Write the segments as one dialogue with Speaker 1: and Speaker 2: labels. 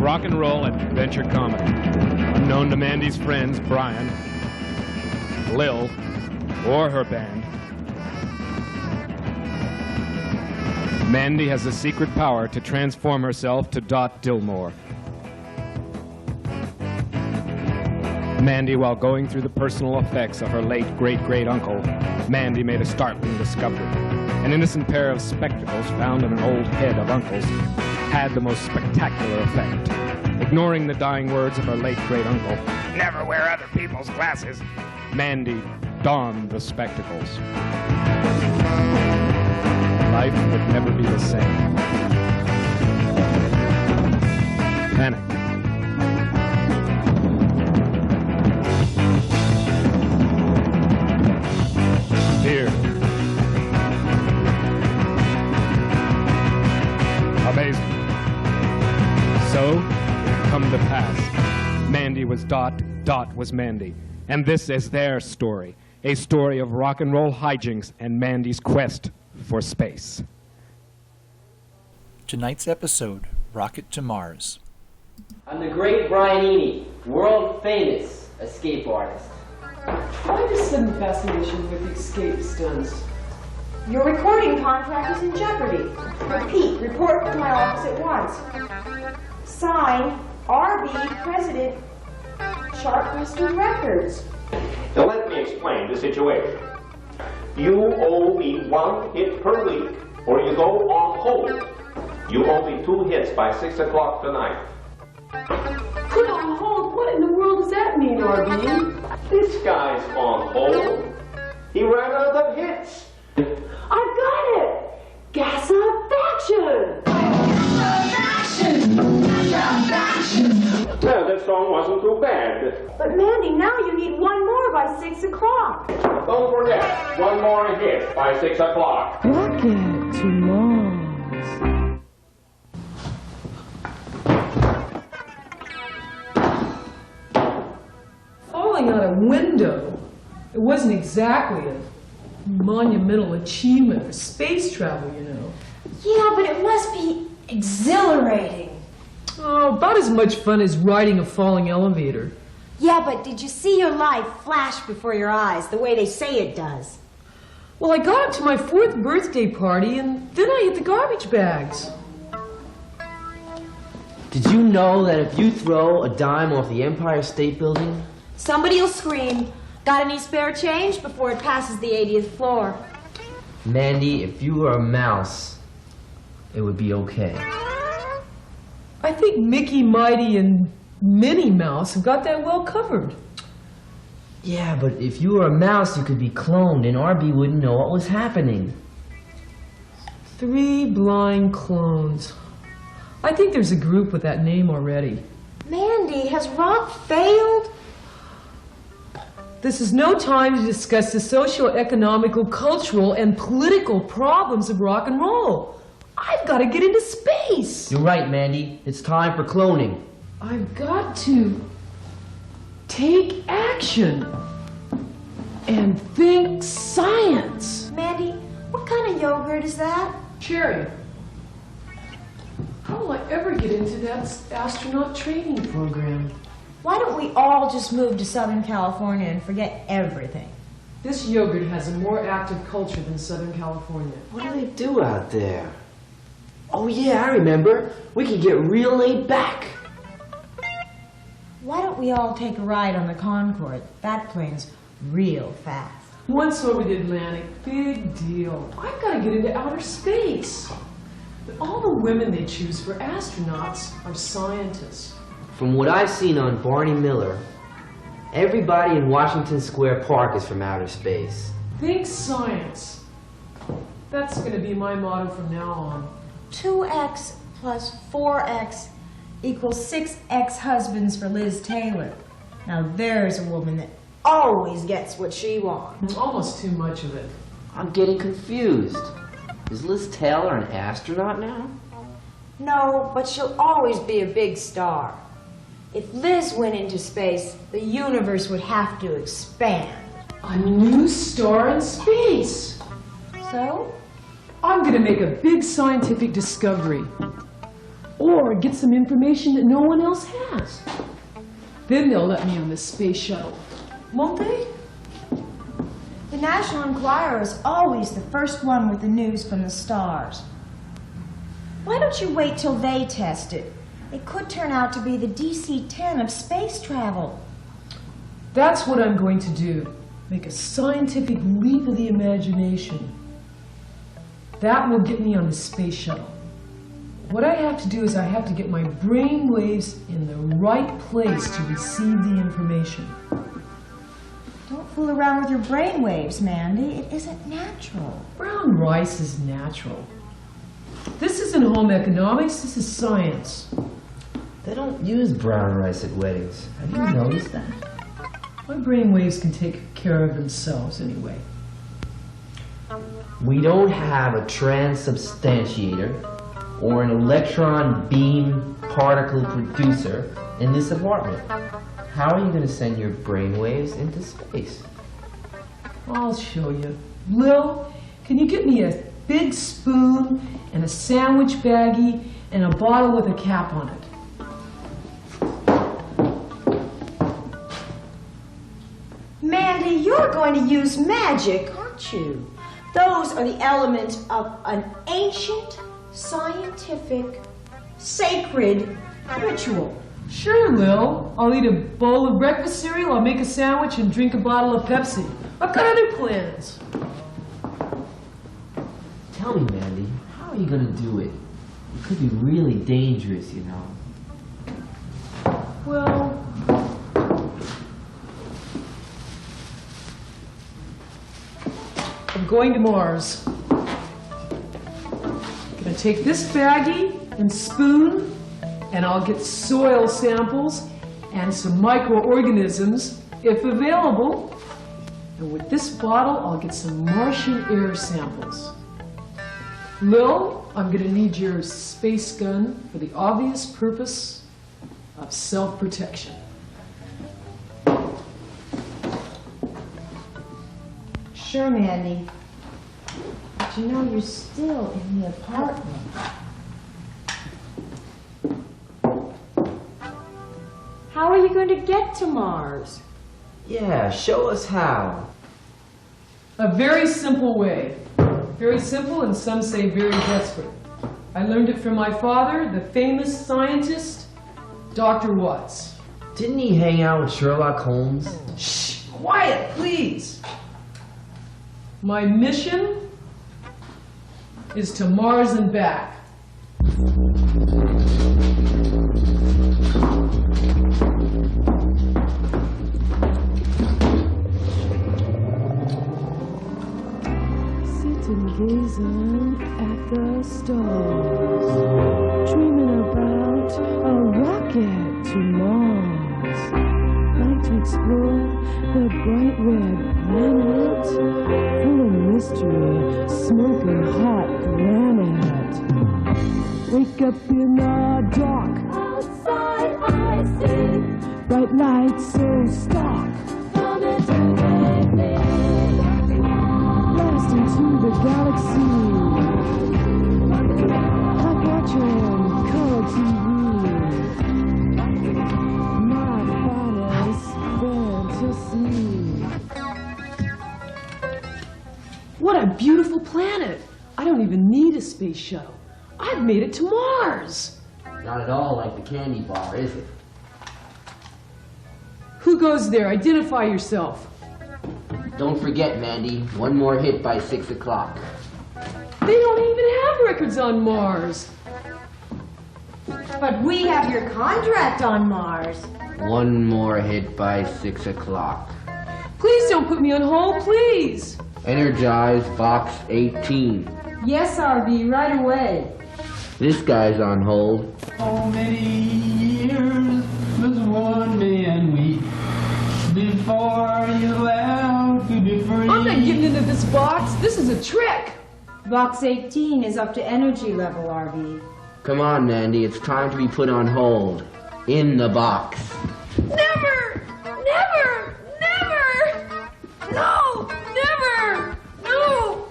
Speaker 1: rock and roll adventure comedy. Unknown to Mandy's friends, Brian, Lil, or her band, Mandy has the secret power to transform herself to Dot Dillmore. Mandy, while going through the personal effects of her late great-great-uncle, Mandy made a startling discovery. An innocent pair of spectacles found in an old head of Uncle's had the most spectacular effect. Ignoring the dying words of her late great-uncle, "Never wear other people's glasses," Mandy donned the spectacles. Life would never be the same. Panic. Fear. Amazing. So, it come to pass. Mandy was Dot, Dot was Mandy. And this is their story. A story of rock and roll hijinks and Mandy's quest for space.
Speaker 2: Tonight's episode, Rocket to Mars.
Speaker 3: I'm the great Brian Eno, world famous escape artist.
Speaker 4: Why this sudden fascination with escape stunts?
Speaker 5: Your recording contract is in jeopardy. Repeat, report to my office at once. Signed, R.B. President, Chartbuster Records.
Speaker 6: Now let me explain the situation. You owe me 1 hit per week, or you go on hold. You owe me 2 hits by 6 o'clock tonight.
Speaker 4: Put on hold? What in the world does that mean, R.B.?
Speaker 6: This guy's on hold. He ran out of hits.
Speaker 4: I've got it! Gas up action!
Speaker 6: Well, that song wasn't too bad.
Speaker 5: But Mandy, now you need 1 more by 6 o'clock.
Speaker 6: Don't forget, 1 more hit by 6 o'clock.
Speaker 4: Rocket to Mars. Falling out a window. It wasn't exactly a monumental achievement for space travel, you know.
Speaker 5: Yeah, but it must be exhilarating.
Speaker 4: Oh, about as much fun as riding a falling elevator.
Speaker 5: Yeah, but did you see your life flash before your eyes the way they say it does?
Speaker 4: Well, I got up to my 4th birthday party, and then I hit the garbage bags.
Speaker 3: Did you know that if you throw a dime off the Empire State Building?
Speaker 5: Somebody'll scream, "Got any spare change?" before it passes the 80th floor.
Speaker 3: Mandy, if you were a mouse, it would be okay.
Speaker 4: I think Mickey, Mighty, and Minnie Mouse have got that well covered.
Speaker 3: Yeah, but if you were a mouse, you could be cloned, and RB wouldn't know what was happening.
Speaker 4: 3 blind clones. I think there's a group with that name already.
Speaker 5: Mandy, has rock failed?
Speaker 4: This is no time to discuss the socio-economical, cultural, and political problems of rock and roll. I've got to get into space.
Speaker 3: You're right, Mandy. It's time for cloning.
Speaker 4: I've got to take action and think science.
Speaker 5: Mandy, what kind of yogurt is that?
Speaker 4: Cherry, how will I ever get into that astronaut training program?
Speaker 5: Why don't we all just move to Southern California and forget everything?
Speaker 4: This yogurt has a more active culture than Southern California.
Speaker 3: What do they do out there? Oh yeah, I remember. We could get real laid back.
Speaker 5: Why don't we all take a ride on the Concorde? That plane's real fast.
Speaker 4: Once over the Atlantic, big deal. I've got to get into outer space. But all the women they choose for astronauts are scientists.
Speaker 3: From what I've seen on Barney Miller, everybody in Washington Square Park is from outer space.
Speaker 4: Think science. That's going to be my motto from now on.
Speaker 5: 2x plus 4x equals 6 ex-husbands for Liz Taylor. Now there's a woman that always gets what she wants.
Speaker 4: Almost too much of it.
Speaker 3: I'm getting confused. Is Liz Taylor an astronaut now?
Speaker 5: No, but she'll always be a big star. If Liz went into space, the universe would have to expand.
Speaker 4: A new star in space.
Speaker 5: So?
Speaker 4: I'm going to make a big scientific discovery. or get some information that no one else has. Then they'll let me on the space shuttle. Won't they?
Speaker 5: The National Enquirer is always the first one with the news from the stars. Why don't you wait till they test it? It could turn out to be the DC-10 of space travel.
Speaker 4: That's what I'm going to do. Make a scientific leap of the imagination. That will get me on the space shuttle. What I have to do is I have to get my brain waves in the right place to receive the information.
Speaker 5: Don't fool around with your brain waves, Mandy. It isn't natural.
Speaker 4: Brown rice is natural. This isn't home economics, this is science.
Speaker 3: They don't use brown rice at weddings. Have you noticed that?
Speaker 4: My brain waves can take care of themselves anyway.
Speaker 3: We don't have a transubstantiator or an electron beam particle producer in this apartment. How are you going to send your brainwaves into space?
Speaker 4: I'll show you. Lil, can you get me a big spoon and a sandwich baggie and a bottle with a cap on it?
Speaker 5: Mandy, you're going to use magic, aren't you? Those are the elements of an ancient, scientific, sacred ritual.
Speaker 4: Sure, Lil. I'll eat a bowl of breakfast cereal, I'll make a sandwich, and drink a bottle of Pepsi. I've got other plans.
Speaker 3: Tell me, Mandy, how are you going to do it? It could be really dangerous, you know.
Speaker 4: Well, I'm going to Mars. Gonna take this baggie and spoon, and I'll get soil samples and some microorganisms, if available. And with this bottle, I'll get some Martian air samples. Lil, I'm gonna need your space gun for the obvious purpose of self-protection.
Speaker 5: Sure, Mandy. But you know you're still in the apartment. How are you going to get to Mars?
Speaker 3: Yeah, show us how.
Speaker 4: A very simple way. Very simple, and some say very desperate. I learned it from my father, the famous scientist, Dr. Watts.
Speaker 3: Didn't he hang out with Sherlock Holmes?
Speaker 4: Shh! Quiet, please! My mission is to Mars and back. Sitting gazing at the stars, dreaming about a rocket to Mars. Like to explore the bright red planet, full of mystery, smoking hot granite. Wake up in the dark, outside I see bright lights so stark. Coming to make me blast into the galaxy. Like watching color TV. My finest fantasy. What a beautiful planet! I don't even need a space shuttle. I've made it to Mars!
Speaker 3: Not at all like the candy bar, is it?
Speaker 4: Who goes there? Identify yourself.
Speaker 3: Don't forget, Mandy, one more hit by 6 o'clock.
Speaker 4: They don't even have records on Mars.
Speaker 5: But we have your contract on Mars.
Speaker 3: One more hit by 6 o'clock.
Speaker 4: Please don't put me on hold, please!
Speaker 3: Energize box 18.
Speaker 5: Yes, RV, right away.
Speaker 3: This guy's on hold.
Speaker 7: So many years was one man week before you allowed to be free.
Speaker 4: I'm not getting into this box. This is a trick.
Speaker 5: Box 18 is up to energy level, RV.
Speaker 3: Come on, Mandy, it's time to be put on hold. In the box.
Speaker 4: Never! Never! Never! No! Never! No!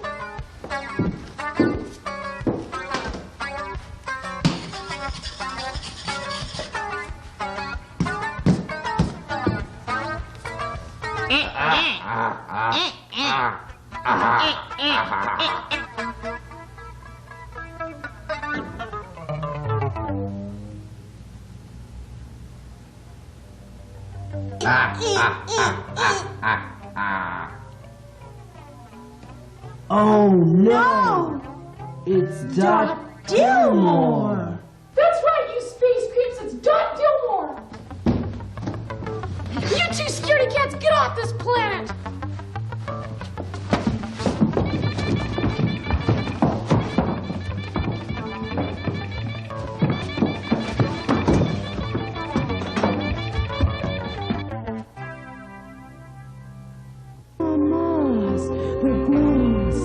Speaker 3: Oh no! It's Dot Dillmore!
Speaker 8: That's right, you space creeps, it's Dot Dillmore! You two scaredy cats, get off this planet!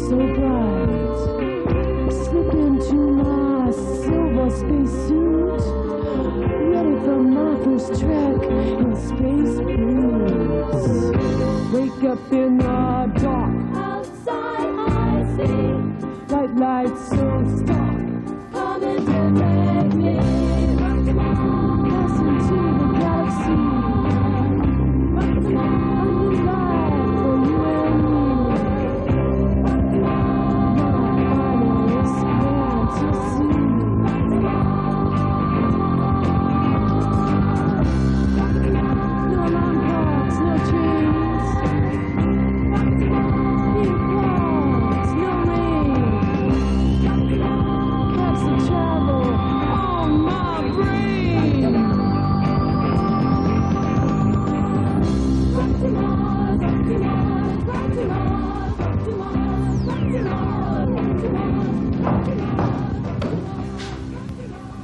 Speaker 4: So bright, slip into my silver spacesuit, ready for my first trek in space blues. Wake up in the dark, outside I see bright lights so stark, coming to take me back to Mars, passing to the galaxy. Back to Mars, a new life for you and me.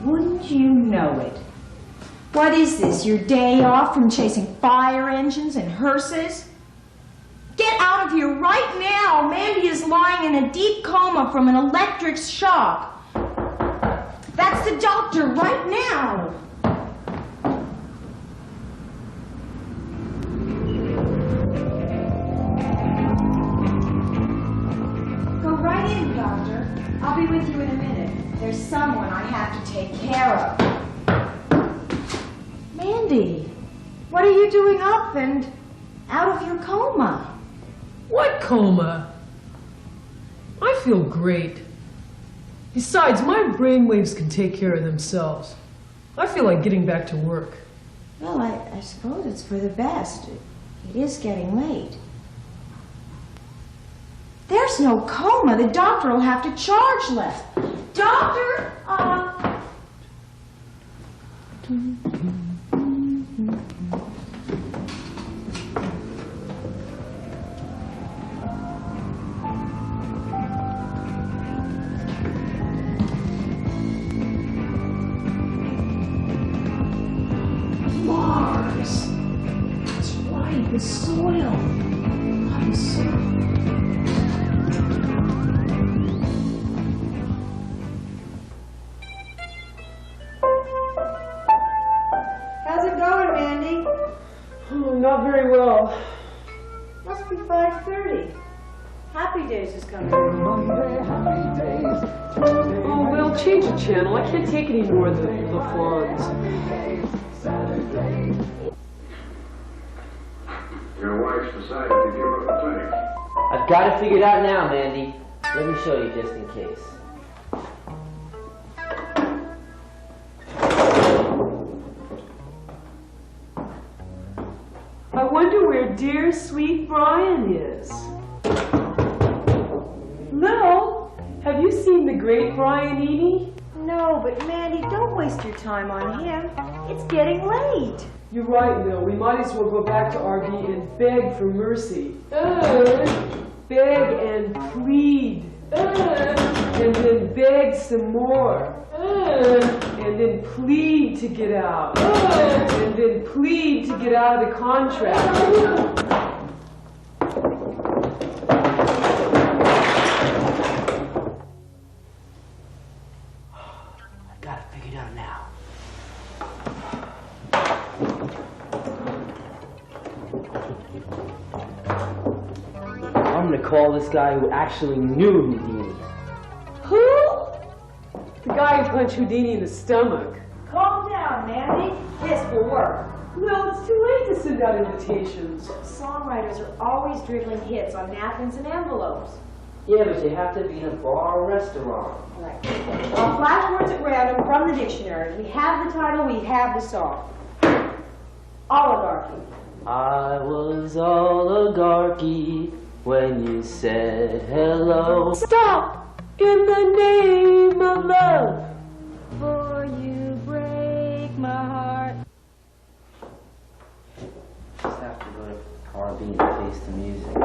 Speaker 5: Wouldn't you know it? What is this, your day off from chasing fire engines and hearses? Get out of here right now! Mandy is lying in a deep coma from an electric shock. That's the doctor right now! Go right in, Doctor. I'll be with you in a minute. There's someone I have to take care of. Mandy, what are you doing up and out of your coma?
Speaker 9: What coma? I feel great. Besides, my brainwaves can take care of themselves. I feel like getting back to work.
Speaker 5: Well, I suppose it's for the best. It is getting late. There's no coma. The doctor will have to charge less. Doctor,
Speaker 9: Mars. That's right, the soil.
Speaker 5: how's it going, Mandy?
Speaker 9: Oh, not very well.
Speaker 5: Must be 5:30. Happy Days is coming.
Speaker 9: Oh, well, change the channel. I can't take any more of the Fawns.
Speaker 10: Your wife's decided to give up the clinic.
Speaker 3: I've got it figured out now, Mandy. Let me show you just in case.
Speaker 9: I wonder where dear, sweet Brian is. Lil, have you seen the great Brian Eady?
Speaker 5: No, but Mandy, don't waste your time on him. It's getting late.
Speaker 9: You're right, Lil. We might as well go back to RV and beg for mercy. Beg and plead. And then beg some more. And then plead to get out. And then plead to get out of the contract.
Speaker 3: I've got it figured out now. I'm gonna call this guy who actually knew Houdini.
Speaker 9: Who? The guy who punched Houdini in the stomach.
Speaker 5: Calm down, Mandy. This will work.
Speaker 9: Well, it's too late to send out invitations.
Speaker 5: Songwriters are always dribbling hits on napkins and envelopes.
Speaker 3: Yeah, but you have to be in a bar or restaurant.
Speaker 5: Right. Well, flash words at random from the dictionary. We have the title, we have the song. Oligarchy.
Speaker 3: I was oligarchy when you said hello.
Speaker 9: Stop! In the name of love.
Speaker 5: For you break my heart.
Speaker 3: Just have to go to RB and face the music.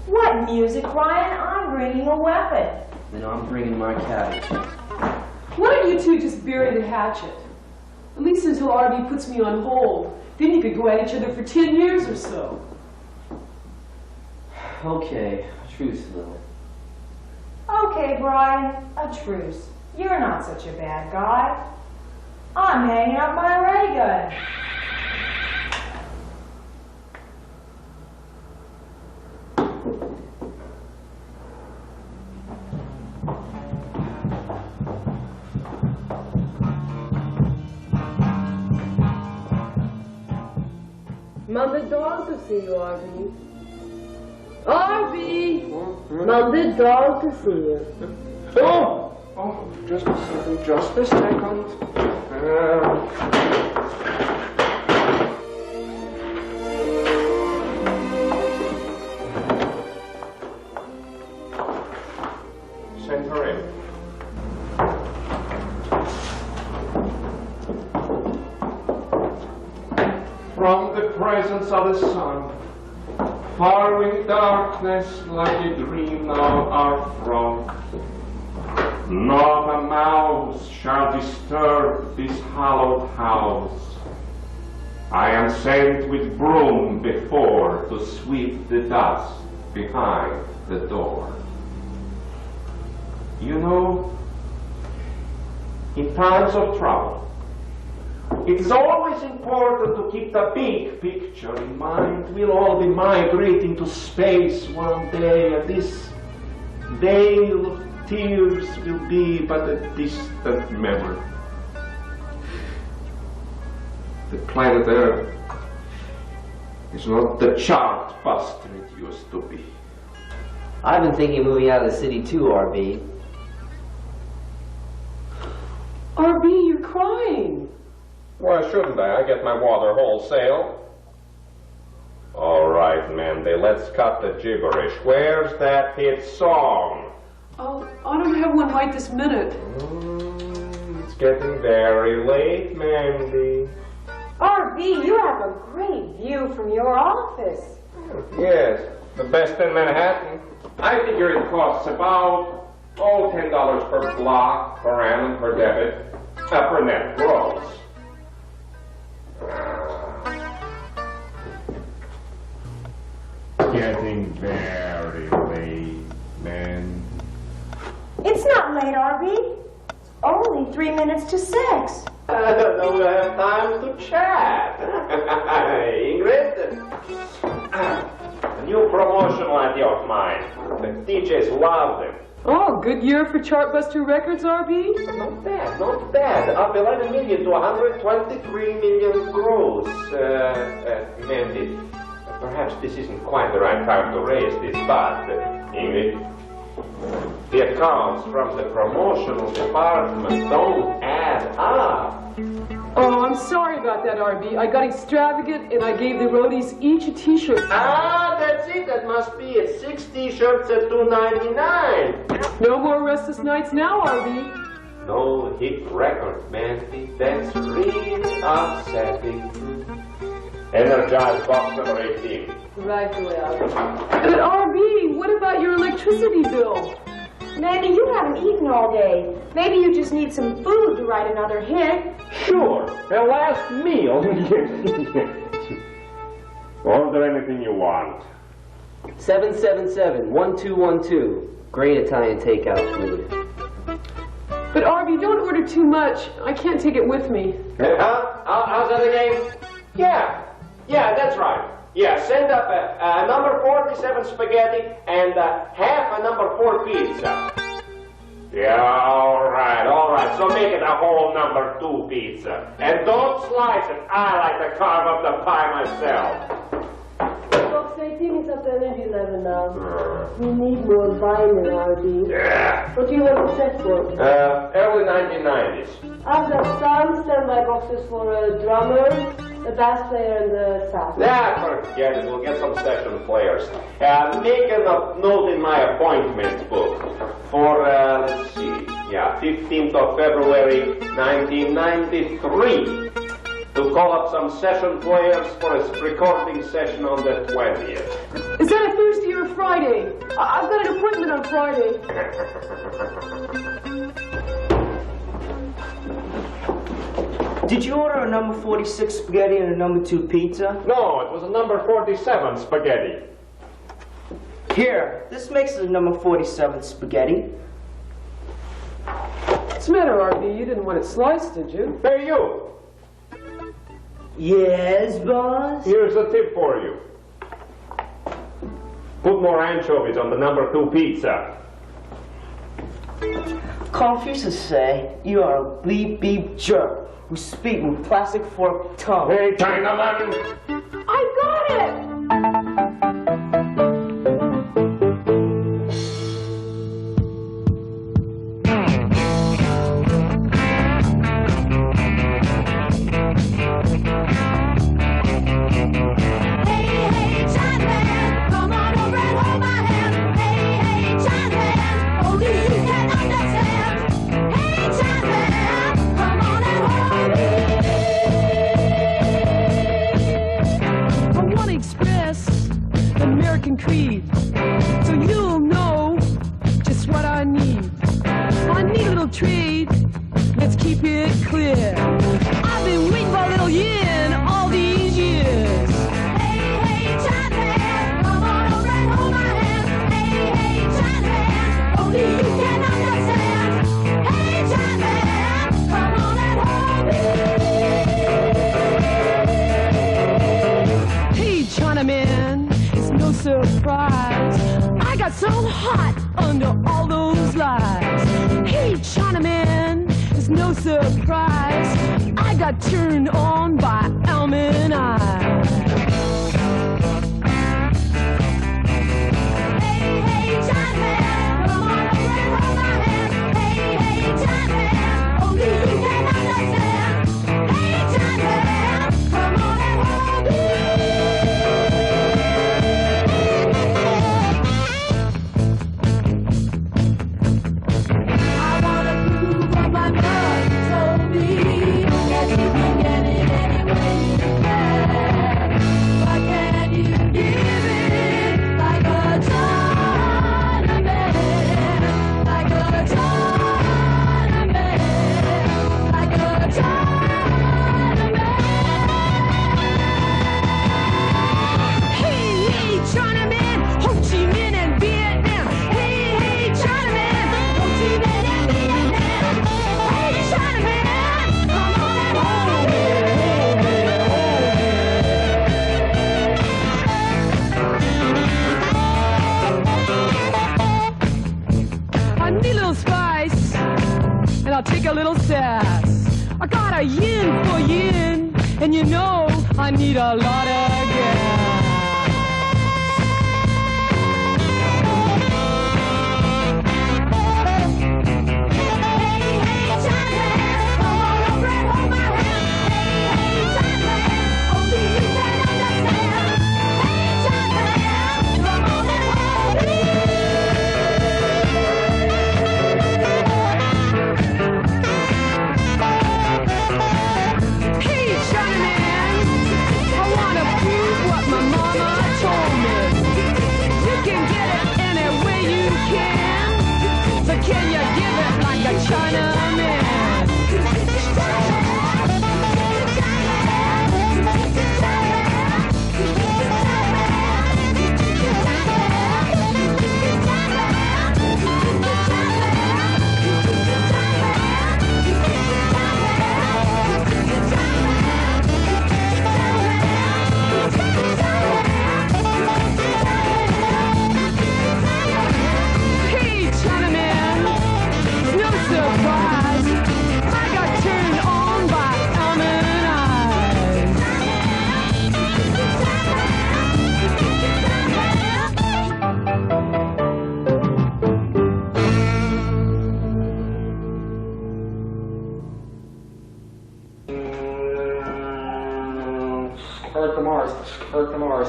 Speaker 5: What music, Ryan? I'm bringing a weapon.
Speaker 3: Then I'm bringing my cabbage.
Speaker 9: Why don't you two just bury the hatchet? At least until RB puts me on hold. Then you could go at each other for 10 years or so.
Speaker 3: Okay, truce, Lil.
Speaker 5: Okay, Brian, a truce. You're not such a bad guy. I'm hanging up my ray gun.
Speaker 9: Mande Dahl to see you, RB. RB! Mande Dahl to see you.
Speaker 6: Oh, just a second. Send her in. From the presence of the sun, far in darkness like a dream now are from. Not a mouse shall disturb this hallowed house. I am sent with broom before to sweep the dust behind the door. You know, in times of trouble, it is always important to keep the big picture in mind. We'll all be migrating to space one day, and this veil of tears will be but a distant memory. The planet Earth is not the chart buster it used to be.
Speaker 3: I've been thinking of moving out of the city too, RB.
Speaker 9: RB, you're crying.
Speaker 6: Why shouldn't I? I get my water wholesale. All right, Mande, let's cut the gibberish. Where's that hit song?
Speaker 9: Oh, I don't have one right this minute.
Speaker 6: It's getting very late, Mandy.
Speaker 5: RB, you have a great view from your office.
Speaker 6: Yes, the best in Manhattan. I figure it costs about, $10 per block, per annum, per debit, per net gross. Getting very late, man.
Speaker 5: It's not late, RB. It's only 3 minutes to 6.
Speaker 6: I don't know we have time to chat. Ingrid, a new promotional idea of mine. The DJs love them.
Speaker 9: Oh, good year for Chartbuster Records, RB?
Speaker 6: Not bad, not bad. Up 11 million to 123 million gross. Mandy, perhaps this isn't quite the right time to raise this, but, Ingrid, the accounts from the promotional department don't add up.
Speaker 9: Oh, I'm sorry about that, RB. I got extravagant and I gave the roadies each a t-shirt.
Speaker 6: Ah, that's it. That must be it. 6 t-shirts at $2.99.
Speaker 9: No more restless nights now, RB.
Speaker 6: No hit record, Mandy. That's really upsetting. Energize box number 18.
Speaker 9: Right away, RB. But RB, what about your electricity bill?
Speaker 5: Mandy, you haven't eaten all day. Maybe you just need some food to write another hit.
Speaker 6: Sure. The last meal. Order anything you want.
Speaker 3: 777-1212. Great Italian takeout food.
Speaker 9: But RB, don't order too much. I can't take it with me.
Speaker 6: How's that again? Yeah, that's right. Yeah, send up a number 47 spaghetti and half a number 4 pizza. Yeah, all right. So make it a whole number 2 pizza. And don't slice it. I like to carve up the pie myself.
Speaker 9: Box 18 is at energy level now. We need more vinyl, RB.
Speaker 6: Yeah.
Speaker 9: What do you want to set for?
Speaker 6: Early 1990s.
Speaker 9: I've got some standby boxes for a drummer, a bass player, and a sax.
Speaker 6: Yeah, forget it. We'll get some session players. Make a note in my appointment book for, let's see, 15th of February, 1993. To call up some session players for a recording session on the 20th.
Speaker 9: Is that a Thursday or a Friday? I've got an appointment on Friday.
Speaker 11: Did you order a number 46 spaghetti and a number 2 pizza?
Speaker 6: No, it was a number 47 spaghetti.
Speaker 11: Here, this makes it a number 47 spaghetti.
Speaker 9: What's the matter, RB? You didn't want it sliced, did you?
Speaker 6: Hey, you.
Speaker 11: Yes, boss?
Speaker 6: Here's a tip for you. Put more anchovies on the number 2 pizza.
Speaker 11: Confucius say you are a bleep beep jerk who speak with plastic forked tongue.
Speaker 6: Hey, Chinaman!
Speaker 9: I got it!
Speaker 4: Creed, so you'll know just what I need. I need a little trade, let's keep it clear. I've been waiting for a little yin all these years. Hey, China, come on over and hold my hand. Hey, China, only you can understand. Hey, China, come on and hold me. Hey, Chinaman, no surprise, I got so hot under all those lies. Hey, Chinaman, it's no surprise, I got turned on by almond eyes. Hey, Chinaman, come on over and hold my hand. Hey, Chinaman, only you can understand. Hey, Chinaman, come on and hold me. I'll take a little sass. I got a yin for yin, and you know I need a lot of gas. Hey, Chinaman, I wanna be
Speaker 6: Earth to Mars, Earth to Mars.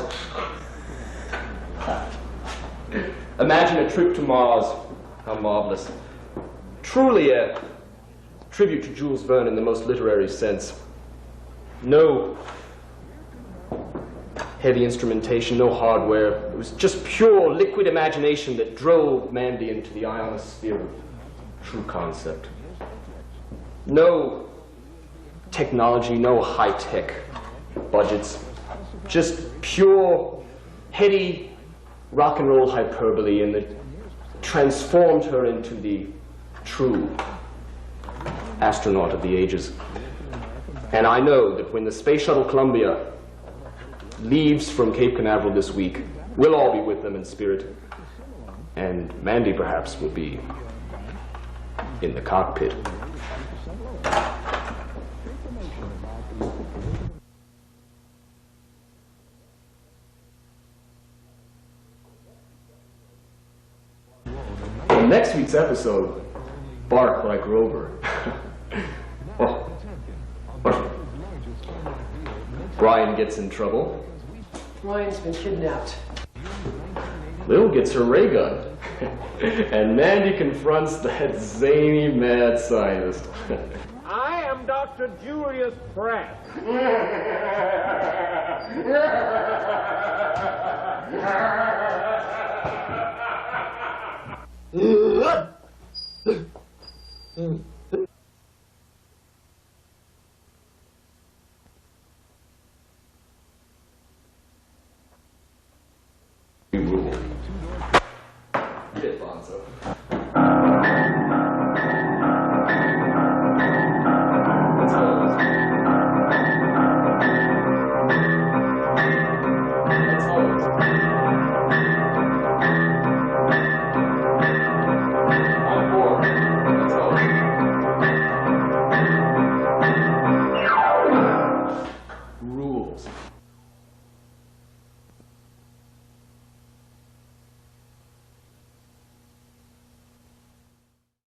Speaker 6: Imagine a trip to Mars. How marvelous. Truly a tribute to Jules Verne in the most literary sense. No heavy instrumentation, no hardware. It was just pure liquid imagination that drove Mande into the ionosphere of true concept. No technology, no high-tech budgets. Just pure, heady rock and roll hyperbole, and it transformed her into the true astronaut of the ages. And I know that when the Space Shuttle Columbia leaves from Cape Canaveral this week, we'll all be with them in spirit. And Mande, perhaps, will be in the cockpit. In next week's episode, bark like Rover. Brian gets in trouble.
Speaker 9: Ryan's been kidnapped.
Speaker 6: Lil gets her ray gun. And Mande confronts that zany mad scientist.
Speaker 12: I am Dr. Julius Pratt.
Speaker 6: You rule. Get Bonzo.